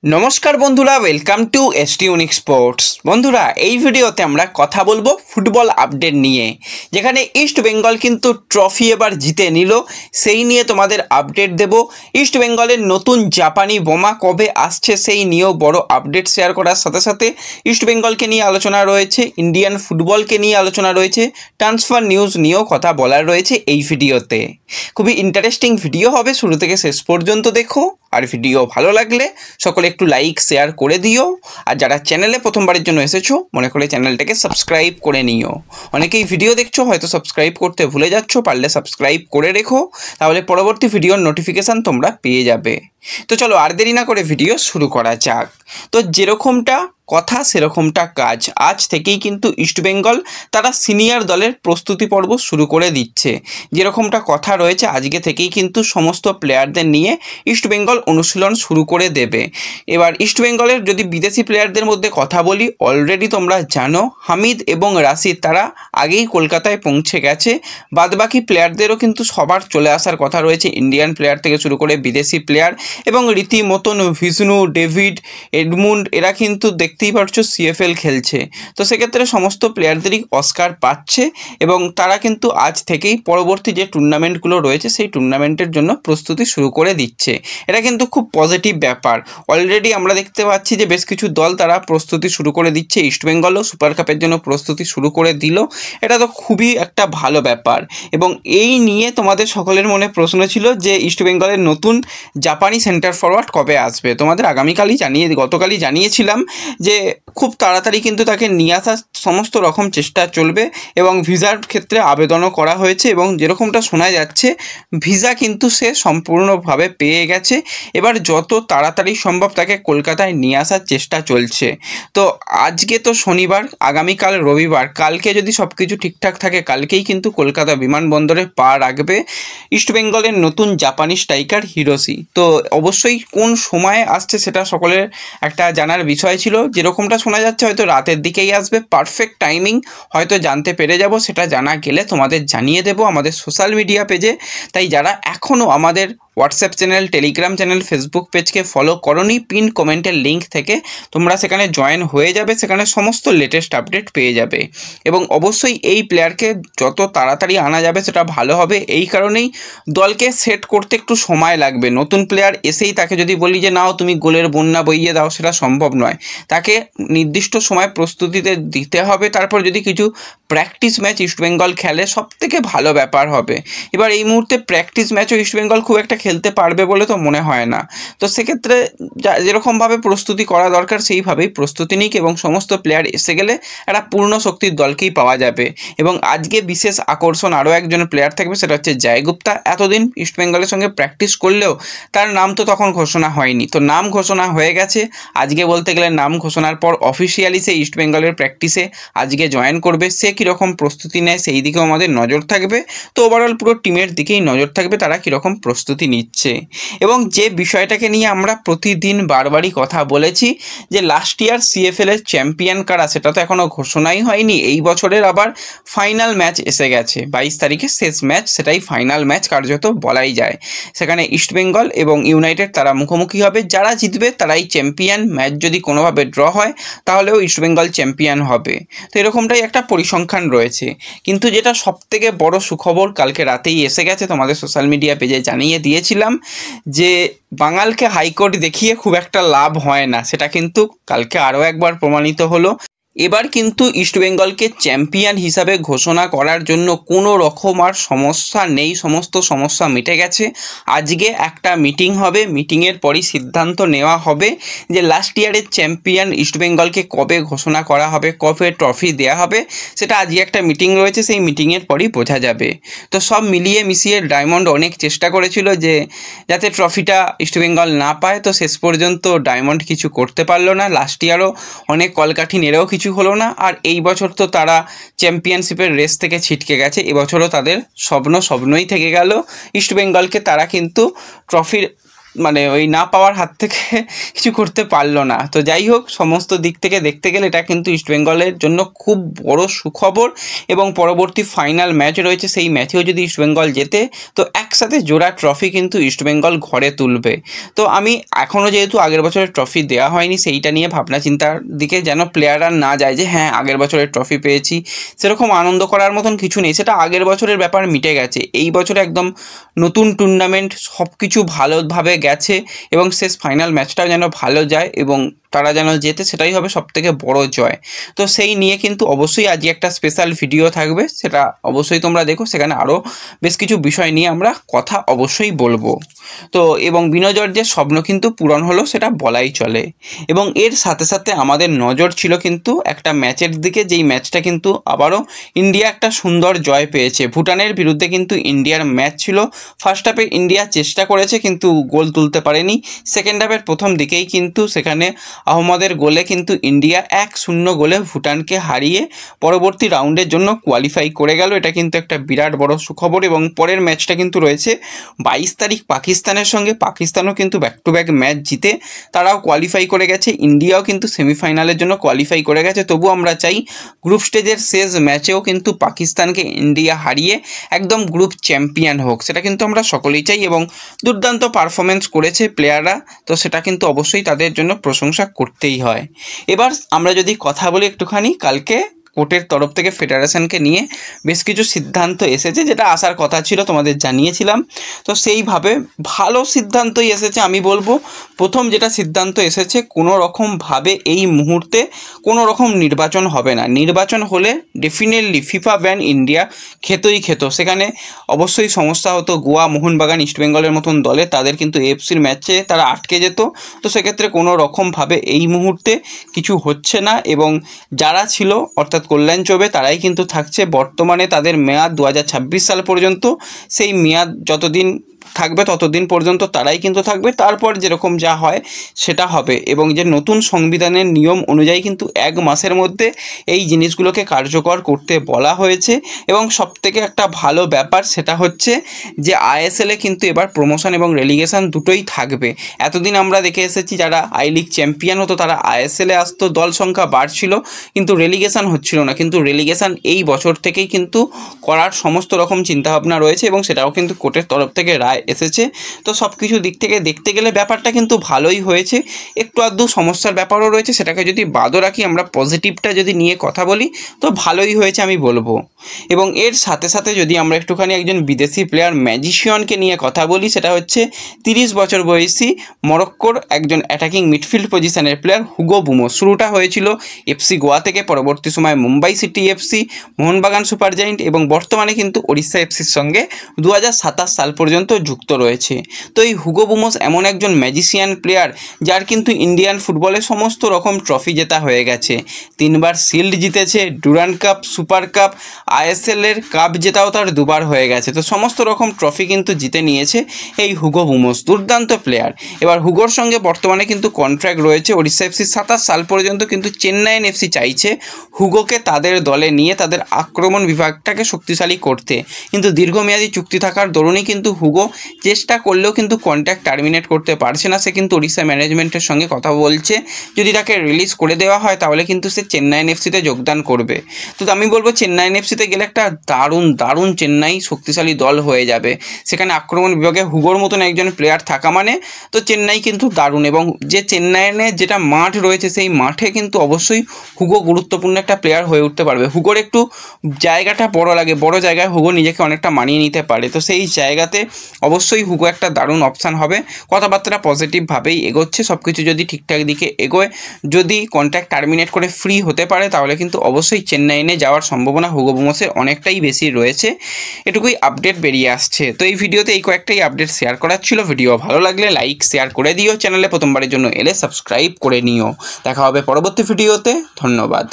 নমস্কার বন্ধুরা, welcome to ST unique sports. বন্ধুরা, এই ভিডিওতে আমরা কথা বলবো ফুটবল আপডেট নিয়ে, যেখানে ইস্ট বেঙ্গল কিন্তু ট্রফি এবার জিতে নিল, সেই নিয়ে তোমাদের আপডেট দেব। ইস্ট বেঙ্গলের নতুন জাপানি বোমা কবে আসছে সেই নিয়েও বড় আপডেট শেয়ার করার সাথে সাথে ইস্ট বেঙ্গলকে নিয়ে আলোচনা রয়েছে, ইন্ডিয়ান ফুটবলকে নিয়ে আলোচনা রয়েছে, ট্রান্সফার নিউজ নিয়েও কথা বলার রয়েছে এই ভিডিওতে। খুবই ইন্টারেস্টিং ভিডিও হবে, শুরু থেকে শেষ পর্যন্ত দেখো। আর ভিডিও ভালো লাগলে সকলে একটু লাইক শেয়ার করে দিও। আর যারা চ্যানেলে প্রথমবারের জন্য এসেছো, মনে করে চ্যানেলটাকে সাবস্ক্রাইব করে নিও। অনেকেই ভিডিও দেখছো, হয়তো সাবস্ক্রাইব করতে ভুলে যাচ্ছ, পারলে সাবস্ক্রাইব করে রেখো, তাহলে পরবর্তী ভিডিওর নোটিফিকেশান তোমরা পেয়ে যাবে। তো চলো আর দেরি না করে ভিডিও শুরু করা যাক। তো যেরকমটা কথা সেরকমটা কাজ, আজ থেকেই কিন্তু ইস্টবেঙ্গল তারা সিনিয়র দলের প্রস্তুতি পর্ব শুরু করে দিচ্ছে। যেরকমটা কথা রয়েছে, আজকে থেকেই কিন্তু সমস্ত প্লেয়ারদের নিয়ে ইস্টবেঙ্গল অনুশীলন শুরু করে দেবে। এবার ইস্টবেঙ্গলের যদি বিদেশি প্লেয়ারদের মধ্যে কথা বলি, অলরেডি তোমরা জানো হামিদ এবং রাশিদ তারা আগেই কলকাতায় পৌঁছে গেছে। বাদবাকি প্লেয়ারদেরও কিন্তু সবার চলে আসার কথা রয়েছে, ইন্ডিয়ান প্লেয়ার থেকে শুরু করে বিদেশি প্লেয়ার, এবং রীতিমতন বিষ্ণু, ডেভিড, এডমুন্ড এরা কিন্তু দেখতেই পাচ্ছ সিএফএল খেলছে। তো সেক্ষেত্রে সমস্ত প্লেয়ারদেরই অস্কার পাচ্ছে এবং তারা কিন্তু আজ থেকেই পরবর্তী যে টুর্নামেন্টগুলো রয়েছে সেই টুর্নামেন্টের জন্য প্রস্তুতি শুরু করে দিচ্ছে। এটা কিন্তু খুব পজিটিভ ব্যাপার। অলরেডি আমরা দেখতে পাচ্ছি যে বেশ কিছু দল তারা প্রস্তুতি শুরু করে দিচ্ছে, ইস্টবেঙ্গলও সুপার কাপের জন্য প্রস্তুতি শুরু করে দিল। এটা তো খুবই একটা ভালো ব্যাপার। এবং এই নিয়ে তোমাদের সকলের মনে প্রশ্ন ছিল যে ইস্টবেঙ্গলের নতুন জাপানি সেন্টার ফরওয়ার্ড কবে আসবে। তোমাদের গতকালই জানিয়েছিলাম যে খুব তাড়াতাড়ি কিন্তু তাকে নিয়ে আসার সমস্ত রকম চেষ্টা চলবে এবং ভিসার ক্ষেত্রে আবেদনও করা হয়েছে এবং যেরকমটা শোনা যাচ্ছে ভিসা কিন্তু সে সম্পূর্ণভাবে পেয়ে গেছে। এবার যত তাড়াতাড়ি সম্ভব তাকে কলকাতায় নিয়ে আসার চেষ্টা চলছে। তো আজকে তো শনিবার, আগামীকাল রবিবার, কালকে যদি সব কিছু ঠিকঠাক থাকে কালকেই কিন্তু কলকাতা বিমানবন্দরে পা রাখবে ইস্টবেঙ্গলের নতুন জাপানি স্ট্রাইকার হিরোশি। তো অবশ্যই কোন সময়ে আসছে সেটা সকলের একটা জানার বিষয় ছিল। যেরকমটা শোনা যাচ্ছে হয়তো রাতের দিকেই আসবে, পারফেক্ট টাইমিং হয়তো জানতে পেরে যাব, সেটা জানা গেলে তোমাদের জানিয়ে দেব আমাদের সোশ্যাল মিডিয়া পেজে। তাই যারা এখনও আমাদের WhatsApp channel, Telegram channel, Facebook পেজকে ফলো করোনি, পিন কমেন্টের লিঙ্ক থেকে তোমরা সেখানে জয়েন হয়ে যাবে, সেখানে সমস্ত লেটেস্ট আপডেট পেয়ে যাবে। এবং অবশ্যই এই প্লেয়ারকে যত তাড়াতাড়ি আনা যাবে সেটা ভালো হবে। এই কারণেই দলকে সেট করতে একটু সময় লাগবে। নতুন প্লেয়ার এসেই তাকে যদি বলি যে নাও তুমি গোলের বন্যা বইয়ে দাও, সেটা সম্ভব নয়। তাকে নির্দিষ্ট সময় প্রস্তুতিতে দিতে হবে, তারপর যদি কিছু প্র্যাকটিস ম্যাচ ইস্টবেঙ্গল খেলে সবথেকে ভালো ব্যাপার হবে। এবার এই মুহূর্তে প্র্যাকটিস ম্যাচও ইস্টবেঙ্গল খুব একটা খেলতে পারবে বলে তো মনে হয় না। তো সেক্ষেত্রে যেরকমভাবে প্রস্তুতি করা দরকার সেইভাবেই প্রস্তুতি নিক এবং সমস্ত প্লেয়ার এসে গেলে একটা পূর্ণ শক্তির দলকেই পাওয়া যাবে। এবং আজকে বিশেষ আকর্ষণ আরও একজন প্লেয়ার থাকবে, সেটা হচ্ছে জয় গুপ্তা। এতদিন ইস্টবেঙ্গলের সঙ্গে প্র্যাকটিস করলেও তার নাম তো তখন ঘোষণা হয়নি, তো নাম ঘোষণা হয়ে গেছে। আজকে বলতে গেলে নাম ঘোষণার পর অফিসিয়ালি সে ইস্টবেঙ্গলের প্র্যাকটিসে আজকে জয়েন করবে। সে কীরকম প্রস্তুতি নেয় সেই দিকেও আমাদের নজর থাকবে। তো ওভারঅল পুরো টিমের দিকেই নজর থাকবে তারা কীরকম প্রস্তুতি নিচ্ছে। এবং যে বিষয়টাকে নিয়ে আমরা প্রতিদিন বারবারই কথা বলেছি যে লাস্ট ইয়ার সিএফএলের চ্যাম্পিয়ন কারা, সেটা তো এখনও ঘোষণাই হয়নি। এই বছরের আবার ফাইনাল ম্যাচ এসে গেছে, 22 তারিখে শেষ ম্যাচ, সেটাই ফাইনাল ম্যাচ কার্যত বলাই যায়। সেখানে ইস্টবেঙ্গল এবং ইউনাইটেড তারা মুখোমুখি হবে, যারা জিতবে তারাই চ্যাম্পিয়ন। ম্যাচ যদি কোনোভাবে ড্র হয় তাহলেও ইস্টবেঙ্গল চ্যাম্পিয়ন হবে। তো এরকমটাই একটা পরিসংখ্যান রয়েছে। কিন্তু যেটা সবথেকে বড় সুখবর কালকে রাতেই এসে গেছে, তোমাদের সোশ্যাল মিডিয়া পেজে জানিয়ে দিয়েছিলাম যে বাঙালকে হাইকোর্ট দেখিয়ে খুব একটা লাভ হয় না, সেটা কিন্তু কালকে আরও একবার প্রমাণিত হলো। এবার কিন্তু ইস্টবেঙ্গলকে চ্যাম্পিয়ন হিসাবে ঘোষণা করার জন্য কোনো রকম আর সমস্যা নেই, সমস্ত সমস্যা মিটে গেছে। আজকে একটা মিটিং হবে, মিটিংয়ের পরই সিদ্ধান্ত নেওয়া হবে যে লাস্ট ইয়ারের চ্যাম্পিয়ন ইস্টবেঙ্গলকে কবে ঘোষণা করা হবে, কবে ট্রফি দেওয়া হবে, সেটা আজকে একটা মিটিং রয়েছে, সেই মিটিংয়ের পরই বোঝা যাবে। তো সব মিলিয়ে মিশিয়ে ডায়মন্ড অনেক চেষ্টা করেছিল যে যাতে ট্রফিটা ইস্টবেঙ্গল না পায়, তো শেষ পর্যন্ত ডায়মন্ড কিছু করতে পারলো না। লাস্ট ইয়ারও অনেক কলকাঠি নেড়েও কিছু হলো না, আর এই বছর তো তারা চ্যাম্পিয়নশিপের রেস থেকে ছিটকে গেছে। এবছরও তাদের স্বপ্নই থেকে গেল। ইস্টবেঙ্গলকে তারা কিন্তু ট্রফির মানে ওই না পাওয়ার হাত থেকে কিছু করতে পারলো না। তো যাই হোক, সমস্ত দিক থেকে দেখতে গেলে এটা কিন্তু ইস্টবেঙ্গলের জন্য খুব বড় সুখবর। এবং পরবর্তী ফাইনাল ম্যাচ রয়েছে, সেই ম্যাচেও যদি ইস্টবেঙ্গল জেতে তো একসাথে জোড়া ট্রফি কিন্তু ইস্টবেঙ্গল ঘরে তুলবে। তো আমি এখনও যেহেতু আগের বছরের ট্রফি দেওয়া হয়নি সেইটা নিয়ে ভাবনা চিন্তার দিকে যেন প্লেয়াররা না যায় যে হ্যাঁ আগের বছরের ট্রফি পেয়েছি, সেরকম আনন্দ করার মতন কিছু নেই। সেটা আগের বছরের ব্যাপার মিটে গেছে। এই বছর একদম নতুন টুর্নামেন্ট, সব কিছু ভালোভাবে গেছে এবং শেষ ফাইনাল ম্যাচটাও যেন ভালো যায় এবং তারা যেন জেতে, সেটাই হবে সবথেকে বড় জয়। তো সেই নিয়ে কিন্তু অবশ্যই আজকে একটা স্পেশাল ভিডিও থাকবে, সেটা অবশ্যই তোমরা দেখো। সেখানে আরও বেশ কিছু বিষয় নিয়ে আমরা কথা অবশ্যই বলবো। তো এবং বিনয় জর্জের স্বপ্ন কিন্তু পূরণ হলো, সেটা বলাই চলে। এবং এর সাথে সাথে আমাদের নজর ছিল কিন্তু একটা ম্যাচের দিকে, যেই ম্যাচটা কিন্তু আবারও ইন্ডিয়া একটা সুন্দর জয় পেয়েছে। ভুটানের বিরুদ্ধে কিন্তু ইন্ডিয়ার ম্যাচ ছিল। ফার্স্ট হাফে ইন্ডিয়া চেষ্টা করেছে কিন্তু গোল তুলতে পারেনি। সেকেন্ড হাফের প্রথম দিকেই কিন্তু সেখানে আহমদের গোলে কিন্তু ইন্ডিয়া 1-0 গোলে ভুটানকে হারিয়ে পরবর্তী রাউন্ডের জন্য কোয়ালিফাই করে গেল। এটা কিন্তু একটা বিরাট বড় সুখবর। এবং পরের ম্যাচটা কিন্তু রয়েছে 22 তারিখ পাকিস্তানের সঙ্গে। পাকিস্তানও কিন্তু ব্যাক টু ব্যাক ম্যাচ জিতে তারাও কোয়ালিফাই করে গেছে। ইন্ডিয়াও কিন্তু সেমিফাইনালের জন্য কোয়ালিফাই করে গেছে। তবু আমরা চাই গ্রুপ স্টেজের শেষ ম্যাচেও কিন্তু পাকিস্তানকে ইন্ডিয়া হারিয়ে একদম গ্রুপ চ্যাম্পিয়ন হোক, সেটা কিন্তু আমরা সকলেই চাই। এবং দুর্দান্ত পারফরমেন্স করেছে প্লেয়াররা, তো সেটা কিন্তু অবশ্যই তাদের জন্য প্রশংসা করতেই হয়। এবার আমরা যদি কথা বলি একটুখানি, কালকে কোর্টের তরফ থেকে ফেডারেশনকে নিয়ে বেশ কিছু সিদ্ধান্ত এসেছে, যেটা আসার কথা ছিল, তোমাদের জানিয়েছিলাম। তো সেইভাবে ভালো সিদ্ধান্তই এসেছে আমি বলবো। প্রথম যেটা সিদ্ধান্ত এসেছে, কোনো রকমভাবে এই মুহূর্তে কোনো রকম নির্বাচন হবে না। নির্বাচন হলে ডেফিনেটলি ফিফা ব্যান ইন্ডিয়া খেত। সেখানে অবশ্যই সমস্যা হতো। গোয়া, মোহনবাগান, ইস্টবেঙ্গলের মতন দলে তাদের কিন্তু এফসির ম্যাচে তারা আটকে যেত। তো সেক্ষেত্রে কোনো রকমভাবে এই মুহূর্তে কিছু হচ্ছে না। এবং যারা ছিল অর্থাৎ কল্যাণ চৌবে তারাই কিন্তু থাকছে। বর্তমানে তাদের মেয়াদ 2026 সাল পর্যন্ত। সেই মেয়াদ যতদিন থাকবে ততদিন পর্যন্ত তারাই কিন্তু থাকবে। তারপর যেরকম যা হয় সেটা হবে। এবং যে নতুন সংবিধানের নিয়ম অনুযায়ী কিন্তু 1 মাসের মধ্যে এই জিনিসগুলোকে কার্যকর করতে বলা হয়েছে। এবং সবথেকে একটা ভালো ব্যাপার সেটা হচ্ছে যে আইএসএলে কিন্তু এবার প্রমোশন এবং রেলিগেশন দুটোই থাকবে। এতদিন আমরা দেখে এসেছি যারা আই লিগ চ্যাম্পিয়ন হতো তারা আইএসএলে আসতো, দল সংখ্যা বাড়ছিল কিন্তু রেলিগেশন হচ্ছিল না। কিন্তু রেলিগেশন এই বছর থেকেই কিন্তু করার সমস্ত রকম চিন্তাভাবনা রয়েছে এবং সেটাও কিন্তু কোর্টের তরফ থেকে রায় এসেছে। তো সব কিছু দিক থেকে দেখতে গেলে ব্যাপারটা কিন্তু ভালোই হয়েছে। একটু আধটু সমস্যার ব্যাপারও রয়েছে, সেটাকে যদি বাদও রাখি, আমরা পজিটিভটা যদি নিয়ে কথা বলি তো ভালোই হয়েছে আমি বলবো। এবং এর সাথে সাথে যদি আমরা একটুখানি একজন বিদেশি প্লেয়ার ম্যাজিশিয়ানকে নিয়ে কথা বলি, সেটা হচ্ছে 30 বছর বয়সী মরক্কোর একজন অ্যাটাকিং মিডফিল্ড পজিশনের প্লেয়ার হুগো বুমোস। শুরুটা হয়েছিল এফসি গোয়া থেকে, পরবর্তী সময় Mumbai city FC, Mohun Bagan super giant এবং বর্তমানে কিন্তু ওড়িশা এফসির সঙ্গে 2027 সাল পর্যন্ত যুক্ত রয়েছে। তো এই হুগো বুমোস এমন একজন ম্যাজিশিয়ান প্লেয়ার যার কিন্তু ইন্ডিয়ান ফুটবলে সমস্ত রকম ট্রফি জেতা হয়ে গেছে। 3বার শিল্ড জিতেছে, ডুরান্ড কাপ, সুপার কাপ, আইএসএলের কাপ জেতাও তার 2বার হয়ে গেছে। তো সমস্ত রকম ট্রফি কিন্তু জিতে নিয়েছে এই হুগো বুমোস, দুর্দান্ত প্লেয়ার। এবার হুগোর সঙ্গে বর্তমানে কিন্তু কন্ট্রাক্ট রয়েছে ওড়িশা এফসি 27 সাল পর্যন্ত। কিন্তু চেন্নাইন এফসি চাইছে হুগোকে তাদের দলে নিয়ে তাদের আক্রমণ বিভাগটাকে শক্তিশালী করতে। কিন্তু দীর্ঘমেয়াদী চুক্তি থাকার দরুনই কিন্তু হুগো চেষ্টা করলেও কিন্তু কন্ট্রাক্ট টার্মিনেট করতে পারছে না। সে কিন্তু ওড়িশা ম্যানেজমেন্টের সঙ্গে কথা বলছে, যদি তাকে রিলিজ করে দেওয়া হয় তাহলে কিন্তু সে চেন্নাইন এফসিতে যোগদান করবে। তো আমি বলবো চেন্নাইন এফসিতে গেলে একটা দারুণ চেন্নাই শক্তিশালী দল হয়ে যাবে। সেখানে আক্রমণ বিভাগে হুগোর মতন একজন প্লেয়ার থাকা মানে তো চেন্নাই কিন্তু দারুণ। এবং যে চেন্নাইনে যেটা মাঠ রয়েছে সেই মাঠে কিন্তু অবশ্যই হুগো গুরুত্বপূর্ণ একটা প্লেয়ার হয়ে উঠতে পারবে। হুগোর একটু জায়গাটা বড় লাগে, বড় জায়গায় হুগো নিজেকে অনেকটা মানিয়ে নিতে পারে। তো সেই জায়গাতে অবশ্যই হুগো একটা দারুণ অপশান হবে। কথাবার্তা পজিটিভভাবেই এগোচ্ছে, সব কিছু যদি ঠিকঠাক দিকে এগোয়, যদি কন্ট্রাক্ট টার্মিনেট করে ফ্রি হতে পারে তাহলে কিন্তু অবশ্যই চেন্নাইনে যাওয়ার সম্ভাবনা হুগো বুমোসের অনেকটাই বেশি রয়েছে। এটুকুই আপডেট বেরিয়ে আসছে। তো এই ভিডিওতে এই কয়েকটাই আপডেট শেয়ার করার ছিল। ভিডিও ভালো লাগলে লাইক শেয়ার করে দিও, চ্যানেলে প্রথমবারের জন্য এলে সাবস্ক্রাইব করে নিও। দেখা হবে পরবর্তী ভিডিওতে। ধন্যবাদ।